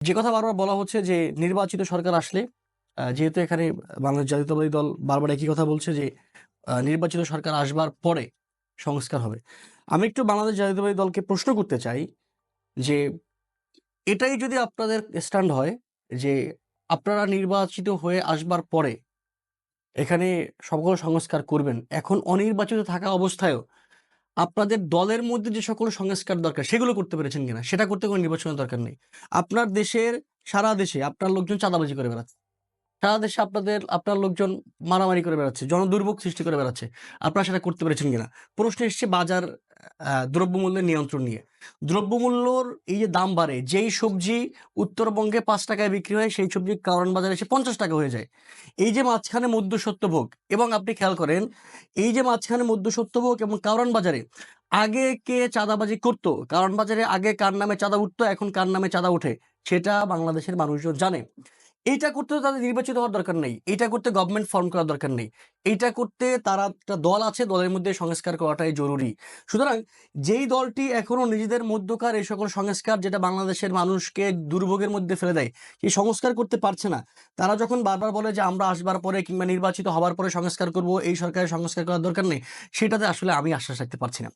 যে কথা বারবার বলা হচ্ছে যে নির্বাচিত সরকার আসলে যেহেতু এখানে বাংলাদেশ জাতীয়তাবাদী দল বারবার একই কথা বলছে যে নির্বাচিত সরকার আসবার পরে সংস্কার হবে। আমি একটু বাংলাদেশ জাতীয়তাবাদী দলকে প্রশ্ন করতে চাই যে এটাই যদি আপনাদের স্ট্যান্ড হয় যে আপনারা নির্বাচিত হয়ে আসবার পরে এখানে সকল সংস্কার করবেন। এখন অনির্বাচিত থাকা অবস্থায়ও আপনাদের দলের মধ্যে যে সকল সংস্কার দরকার সেগুলো করতে পেরেছেন কিনা? সেটা করতে কোনো নির্বাচনের দরকার নেই। আপনার দেশের সারা দেশে আপনার লোকজন চাঁদাবাজি করে বেড়াচ্ছে। সারা দেশে আপনার লোকজন মারামারি করে বেড়াচ্ছে, জনদুর্ভোগ সৃষ্টি করে বেড়াচ্ছে। আপনারা সেটা করতে পেরেছেন কিনা? প্রশ্ন এসছে বাজার দ্রব্যমূল্যের নিয়ন্ত্রণ নিয়ে। দ্রব্যমূল্যর এই যে দাম বাড়ে, যেই সবজি উত্তরবঙ্গে ৳৫ য় বিক্রি হয়, সেই সবজি কারওয়ান বাজারে এসে ৳৫০ হয়ে যায়। এই যে মাঝখানে মধ্যস্বত্বভোগ এবং আপনি খেয়াল করেন, এই যে মাঝখানে মধ্যস্বত্বভোগ এবং কারওয়ান বাজারে আগে কে চাঁদাবাজি করত, কারওয়ান বাজারে আগে কার নামে চাঁদা উঠতো, এখন কার নামে চাঁদা ওঠে, সেটা বাংলাদেশের মানুষজন জানে। এইটা করতে তো তাদের নির্বাচিত হওয়ার দরকার নেই। এইটা করতে গভর্নমেন্ট ফর্ম করার দরকার নেই। এইটা করতে তারা একটা দল আছে, দলের মধ্যে সংস্কার করাটাই জরুরি। সুতরাং যেই দলটি এখনো নিজেদের মধ্যকার এই সকল সংস্কার যেটা বাংলাদেশের মানুষকে দুর্ভোগের মধ্যে ফেলে দেয়, সেই সংস্কার করতে পারছে না। তারা যখন বারবার বলে যে আমরা আসবার পরে কিংবা নির্বাচিত হবার পরে সংস্কার করব, এই সরকারের সংস্কার করার দরকার নেই, সেটাতে আসলে আমি আশ্বাস রাখতে পারছি না।